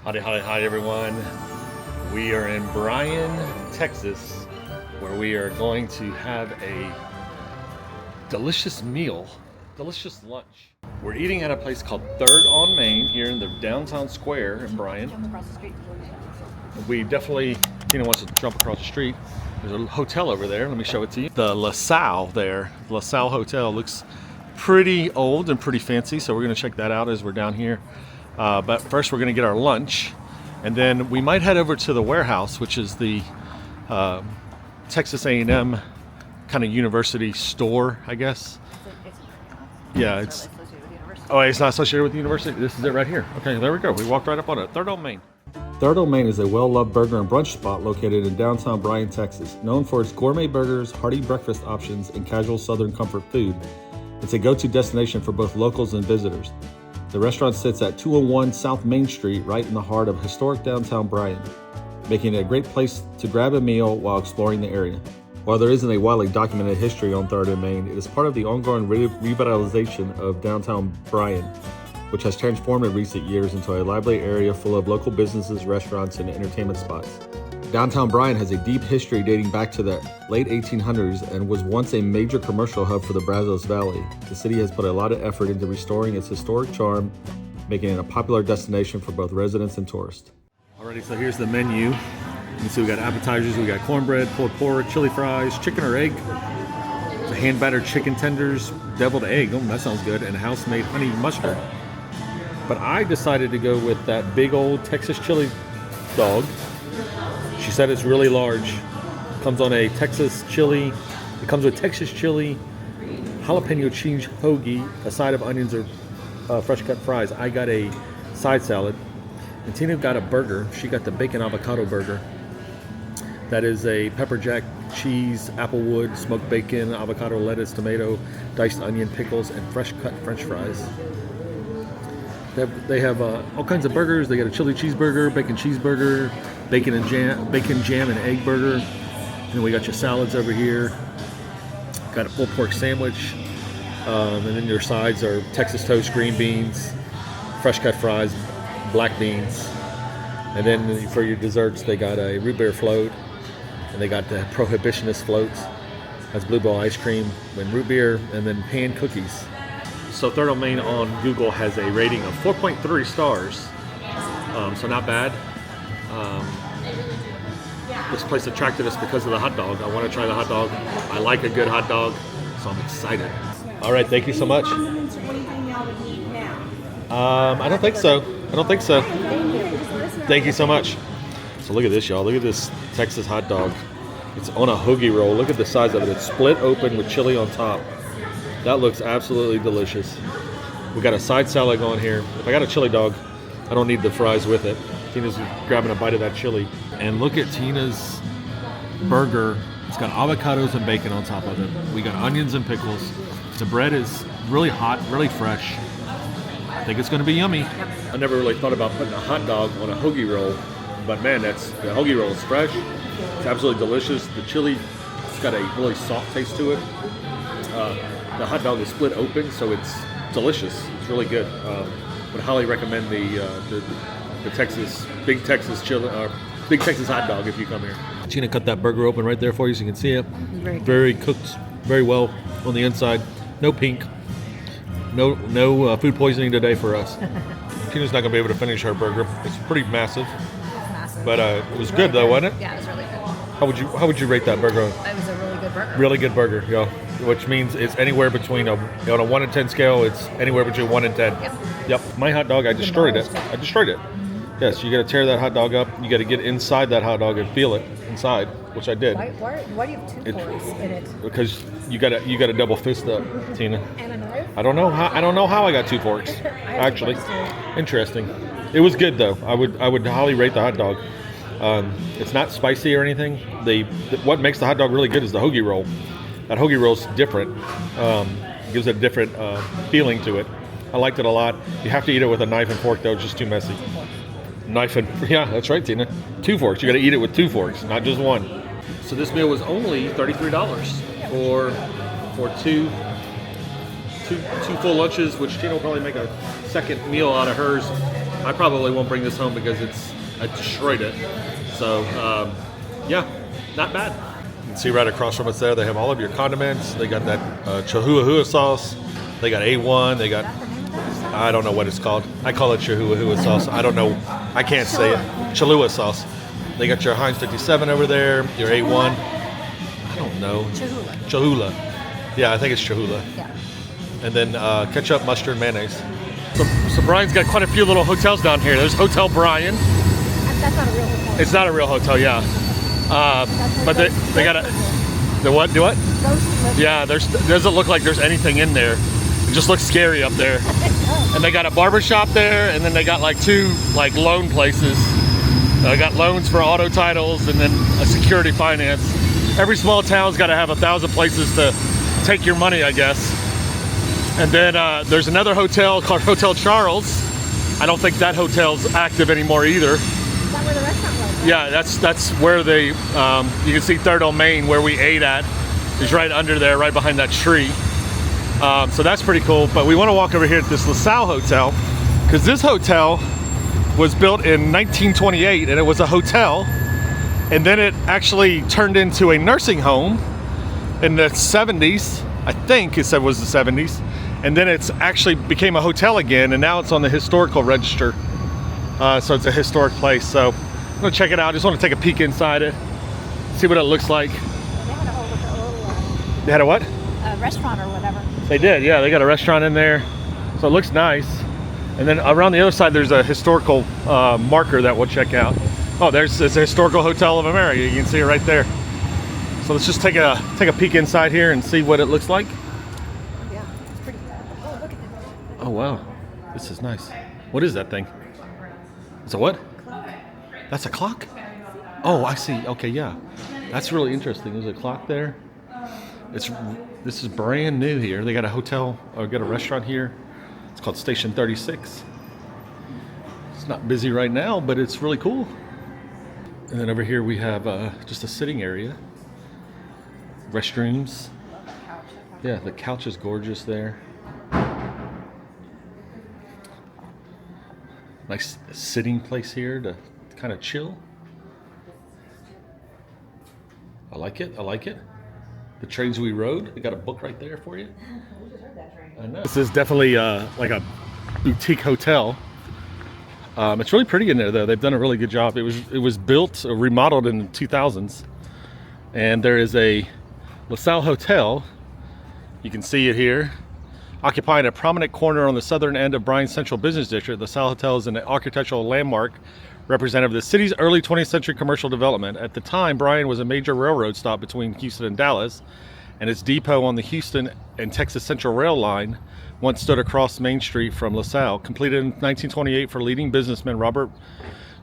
Howdy everyone. We are in Bryan, Texas, where we are going to have a delicious meal, delicious lunch. We're eating at a place called Third on Main here in the downtown square in Bryan. We definitely, Tina wants to jump across the street. There's a hotel over there. Let me show it to you. The LaSalle there, LaSalle Hotel looks pretty old and pretty fancy, so we're gonna check that out as we're down here. But first we're gonna get our lunch, and then we might head over to the warehouse, which is the Texas A&M kind of university store, I guess. Yeah, it's oh, it's not associated with the university. This is it right here. Okay, there we go. We walked right up on it. Third on Main. Third on Main is a well-loved burger and brunch spot located in downtown Bryan, Texas. Known for its gourmet burgers, hearty breakfast options, and casual southern comfort food, it's a go-to destination for both locals and visitors. The restaurant sits at 201 South Main Street, right in the heart of historic downtown Bryan, making it a great place to grab a meal while exploring the area. While there isn't a widely documented history on 3rd and Main, it is part of the ongoing revitalization of downtown Bryan, which has transformed in recent years into a lively area full of local businesses, restaurants, and entertainment spots. Downtown Bryan has a deep history dating back to the late 1800s and was once a major commercial hub for the Brazos Valley. The city has put a lot of effort into restoring its historic charm, making it a popular destination for both residents and tourists. Alrighty, so here's the menu. You can see we got appetizers, we got cornbread, pulled pork, chili fries, chicken or egg, hand-battered chicken tenders, deviled egg, oh that sounds good, and house-made honey mustard. But I decided to go with that big old Texas chili dog. She said it's really large. Comes on a Texas chili. It comes with Texas chili, jalapeno cheese hoagie, a side of onions or fresh cut fries. I got a side salad. And Tina got a burger. She got the bacon avocado burger. That is a pepper jack, cheese, applewood, smoked bacon, avocado, lettuce, tomato, diced onion, pickles, and fresh cut French fries. They have all kinds of burgers. They got a chili cheeseburger, bacon cheeseburger, bacon jam and egg burger. And then we got your salads over here. Got a pulled pork sandwich. And then your sides are Texas toast, green beans, fresh cut fries, black beans. And then for your desserts, they got a root beer float. And they got the Prohibitionist floats. That's blue ball ice cream and root beer, and then pan cookies. So Third on Main on Google has a rating of 4.3 stars, so not bad. This place attracted us because of the hot dog. I want to try the hot dog. I like a good hot dog, so I'm excited. All right, thank you so much. I don't think so. Thank you so much. So look at this, y'all. Look at this Texas hot dog. It's on a hoagie roll. Look at the size of it. It's split open with chili on top. That looks absolutely delicious. We got a side salad going here. If I got a chili dog, I don't need the fries with it. Tina's grabbing a bite of that chili. And look at Tina's burger. It's got avocados and bacon on top of it. We got onions and pickles. The bread is really hot, really fresh. I think it's gonna be yummy. I never really thought about putting a hot dog on a hoagie roll, but man, the hoagie roll is fresh. It's absolutely delicious. The chili, it's got a really soft taste to it. The hot dog is split open, so it's delicious. It's really good. Would highly recommend the Texas Big Texas hot dog if you come here. Tina cut that burger open right there for you, so you can see it. Very cooked, very well on the inside. No pink. No food poisoning today for us. Tina's not gonna be able to finish her burger. It's pretty massive. But it was good though, wasn't it? Yeah, it was really good. How would you rate that burger? It was a really good burger. Really good burger, yeah. Which means it's anywhere between on a 1 and 10 scale, it's anywhere between 1 and 10. Yep. My hot dog, I destroyed it. Mm-hmm. Yes, you got to tear that hot dog up. You got to get inside that hot dog and feel it inside, which I did. Why do you have two forks in it? Because you got to double fist that, Tina. And a knife? I don't know how I got 2 forks. Actually, interesting. It was good though. I would highly rate the hot dog. It's not spicy or anything. What makes the hot dog really good is the hoagie roll. That hoagie roll's different. Gives it a different feeling to it. I liked it a lot. You have to eat it with a knife and fork though. It's just too messy. Yeah, that's right, Tina. 2 forks. You got to eat it with 2 forks, not just 1. So this meal was only $33 for two full lunches, which Tina will probably make a second meal out of hers. I probably won't bring this home because I destroyed it. So yeah, not bad. You can see right across from us there, they have all of your condiments. They got that Chihuahua sauce. They got A1. They got, I don't know what it's called. I call it Chihuahua sauce. I don't know. I can't say it. Cholula sauce. They got your Heinz 57 over there. Your A1. I don't know. Chihuahua. Yeah, I think it's Chihuahua. Yeah. And then ketchup, mustard, mayonnaise. So Bryan's got quite a few little hotels down here. There's Hotel Bryan. That's not a real hotel. It's not a real hotel, yeah. But they got a, the what? Do what? Yeah, doesn't look like there's anything in there. It just looks scary up there. And they got a barber shop there, and then they got like 2 like loan places. They got loans for auto titles, and then a security finance. Every small town's got to have 1,000 places to take your money, I guess. And then there's another hotel called Hotel Charles. I don't think that hotel's active anymore either. Is that where the restaurant was? Yeah, that's where they, you can see 3rd on Main where we ate at. Is right under there, right behind that tree. So that's pretty cool. But we want to walk over here at this LaSalle Hotel, because this hotel was built in 1928, and it was a hotel. And then it actually turned into a nursing home in the 70s. I think it said was the 70s. And then it's actually became a hotel again, and now it's on the historical register. So it's a historic place. So I'm gonna check it out. I just want to take a peek inside it, see what it looks like. They had a whole They had a what? restaurant or whatever. They did, yeah. They got a restaurant in there, so it looks nice. And then around the other side, there's a historical marker that we'll check out. Oh, it's a historical hotel of America. You can see it right there. So let's just take a peek inside here and see what it looks like. Yeah, it's pretty. Oh, look at this. Oh wow, this is nice. What is that thing? It's a what? Clock. That's a clock? Oh, I see. Okay, yeah. That's really interesting. There's a clock there. This is brand new here. They got a hotel, or got a restaurant here. It's called Station 36. It's not busy right now, but it's really cool. And then over here we have just a sitting area. Restrooms. Yeah, the couch is gorgeous there. Nice sitting place here to kind of chill. I like it. I like it. The trains we rode. They got a book right there for you. I know. This is definitely like a boutique hotel. It's really pretty in there, though. They've done a really good job. It was built or remodeled in the 2000s, and there is a LaSalle Hotel. You can see it here, occupying a prominent corner on the southern end of Bryan's Central Business District. LaSalle Hotel is an architectural landmark representative of the city's early 20th century commercial development. At the time, Bryan was a major railroad stop between Houston and Dallas, and its depot on the Houston and Texas Central Rail line once stood across Main Street from LaSalle. Completed in 1928 for leading businessman Robert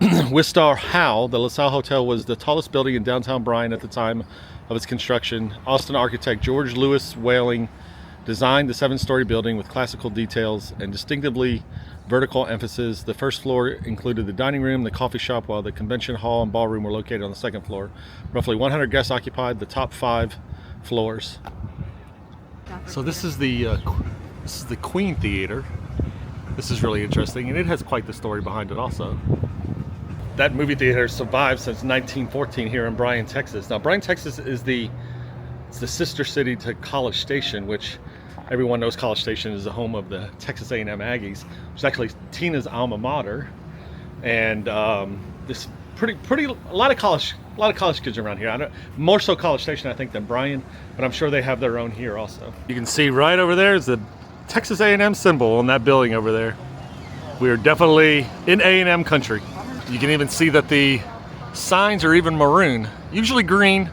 Wistar Howe, the LaSalle Hotel was the tallest building in downtown Bryan at the time of its construction. Austin architect George Lewis Whaling designed the 7-story building with classical details and distinctively vertical emphasis. The first floor included the dining room, the coffee shop, while the convention hall and ballroom were located on the second floor. Roughly 100 guests occupied the top 5 floors. So this is the Queen Theater. This is really interesting, and it has quite the story behind it also. That movie theater survived since 1914 here in Bryan, Texas. Now, Bryan, Texas is the sister city to College Station, which everyone knows College Station is the home of the Texas A&M Aggies, which is actually Tina's alma mater. And this a lot of college kids around here. More so College Station, I think, than Bryan, but I'm sure they have their own here also. You can see right over there is the Texas A&M symbol on that building over there. We are definitely in A&M country. You can even see that the signs are even maroon, usually green,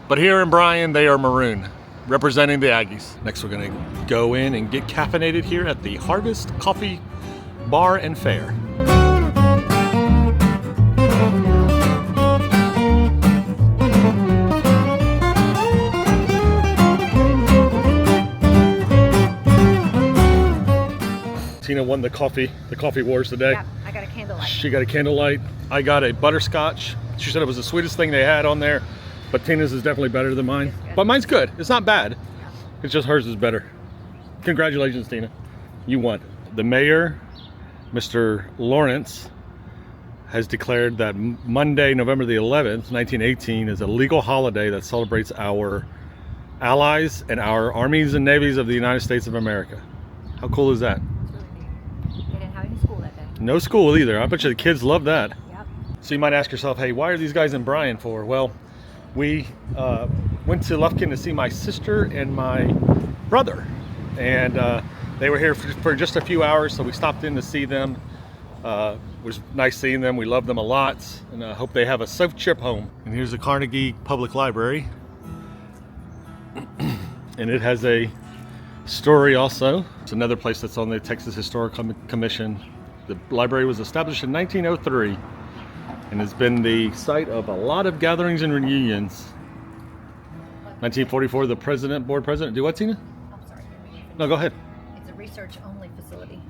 but here in Bryan they are maroon, representing the Aggies. Next we're gonna go in and get caffeinated here at the Harvest Coffee Bar and Fair. Tina won the coffee wars today. Yeah, I got a candlelight. She got a candlelight. I got a butterscotch. She said it was the sweetest thing they had on there, but Tina's is definitely better than mine. But mine's good. It's not bad. It's just hers is better. Congratulations, Tina. You won. The mayor Mr. Lawrence has declared that Monday, November the 11th, 1918 is a legal holiday that celebrates our allies and our armies and navies of the United States of America. How cool is that? It's really neat. They didn't have any school that day. No school either. I bet you the kids love that. Yep. So you might ask yourself, hey, why are these guys in Bryan for? Well, we went to Lufkin to see my sister and my brother. And they were here for just a few hours, so we stopped in to see them. It was nice seeing them. We love them a lot, and I hope they have a safe trip home. And here's the Carnegie Public Library. And it has a story also. It's another place that's on the Texas Historical Commission. The library was established in 1903 and has been the site of a lot of gatherings and reunions. 1944, the board president, do what, Tina? I'm sorry. No, go ahead. It's a research-only facility.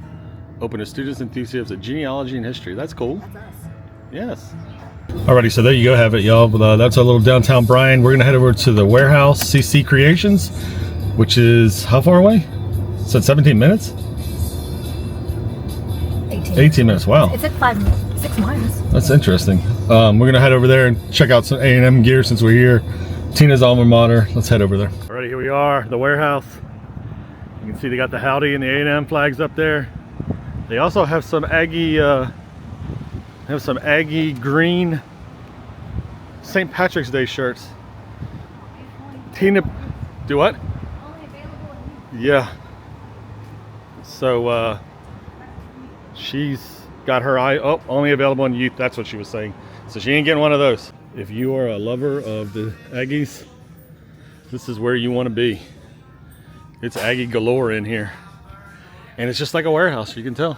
Open to students enthusiasts of genealogy and history. That's cool. That's us. Yes. Alrighty, so there you go, have it, y'all. That's our little downtown Bryan. We're gonna head over to the warehouse, CC Creations, which is how far away? Said 17 minutes? 18 minutes. Wow. It's at 6 miles. That's interesting. We're gonna head over there and check out some A&M gear since we're here. Tina's alma mater. Let's head over there. Alrighty, here we are, the warehouse. You can see they got the Howdy and the A&M flags up there. They also have some Aggie green St. Patrick's Day shirts. Tina, do what? Only available in Yeah. So she's got her eye. Oh, only available in youth. That's what she was saying. So she ain't getting one of those. If you are a lover of the Aggies, this is where you want to be. It's Aggie galore in here. And it's just like a warehouse, you can tell.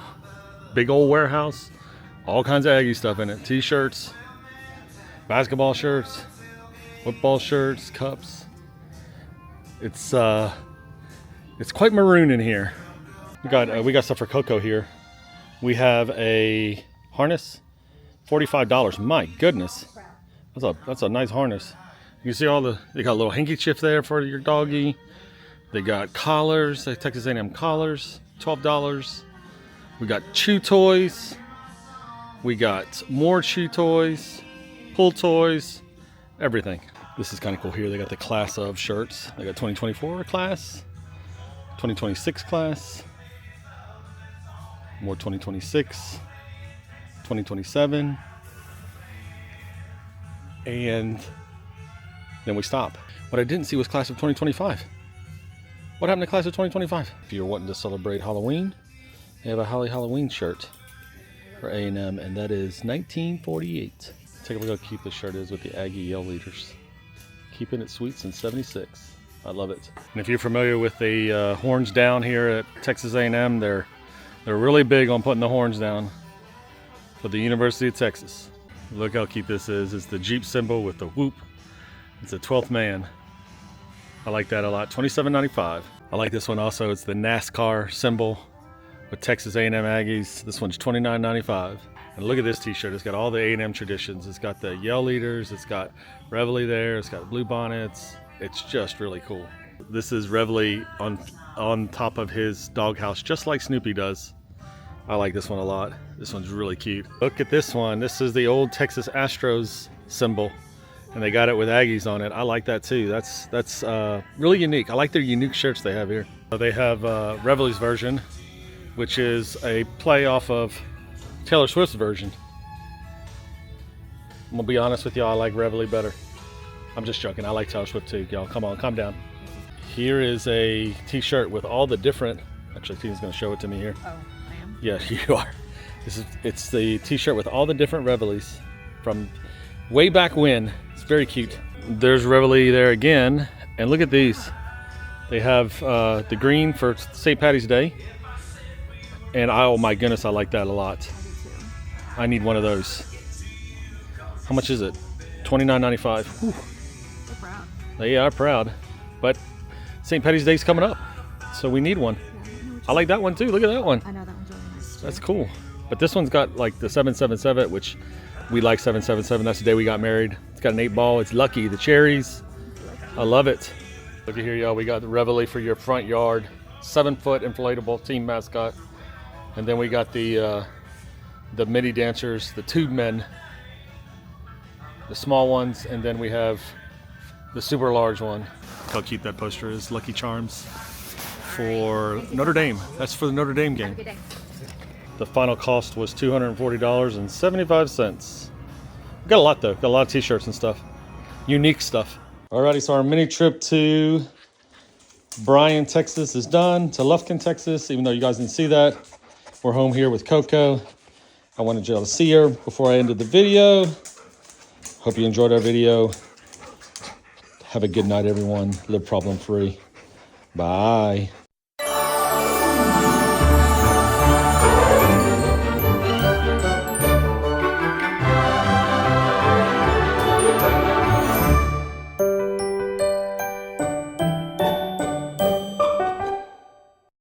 Big old warehouse, all kinds of Aggie stuff in it. T-shirts, basketball shirts, football shirts, cups. It's quite maroon in here. We got stuff for Coco here. We have a harness, $45. My goodness, that's a nice harness. You can see they got a little handkerchief there for your doggy. They got collars, the Texas A&M collars, $12. We got chew toys. We got more chew toys, pull toys, everything. This is kind of cool here. They got the class of shirts. They got 2024 class, 2026 class, more 2026, 2027, and then we stop. What I didn't see was class of 2025. What happened to class of 2025? If you're wanting to celebrate Halloween, they have a Holly Halloween shirt for A&M, and that is $19.48. Take a look how cute this shirt is with the Aggie yell leaders. Keeping it sweet since '76. I love it. And if you're familiar with the horns down here at Texas A&M, they're really big on putting the horns down for the University of Texas. Look how cute this is. It's the Jeep symbol with the whoop. It's a 12th man. I like that a lot. $27.95. I like this one also. It's the NASCAR symbol with Texas A&M Aggies. This one's $29.95. And look at this t-shirt. It's got all the A&M traditions. It's got the yell leaders. It's got Reveille there. It's got blue bonnets. It's just really cool. This is Reveille on top of his doghouse, just like Snoopy does. I like this one a lot. This one's really cute. Look at this one. This is the old Texas Astros symbol, and they got it with Aggies on it. I like that too. That's really unique. I like their unique shirts they have here. They have Reveille's version, which is a play off of Taylor Swift's version. I'm gonna be honest with y'all, I like Reveille better. I'm just joking. I like Taylor Swift too, y'all. Come on, calm down. Here is a t-shirt with all the different, actually Tina's gonna show it to me here. Oh, I am? Yeah, you are. It's the t-shirt with all the different Reveilles from way back when. It's very cute. There's Reveille there again, and look at these. They have the green for St. Patty's Day, and oh my goodness, I like that a lot. I need one of those. How much is it? $29.95. They're proud. They are proud, but St. Patty's Day's coming up, so we need one. I like that one too. Look at that one. I know that one's really nice too. That's cool. But this one's got like the 777, which we like 777. That's the day we got married. It's got an 8-ball. It's lucky. The cherries. I love it. Look at here, y'all. We got the Reveille for your front yard. 7-foot inflatable team mascot. And then we got the mini dancers, the tube men, the small ones, and then we have the super large one. Look how cute that poster is. Lucky Charms for Notre Dame. That's for the Notre Dame game. Good day. The final cost was $240.75. Got a lot though. Got a lot of t-shirts and stuff. Unique stuff. Alrighty, so our mini trip to Bryan, Texas is done. To Lufkin, Texas, even though you guys didn't see that. We're home here with Coco. I wanted y'all to see her before I ended the video. Hope you enjoyed our video. Have a good night, everyone. Live problem free. Bye.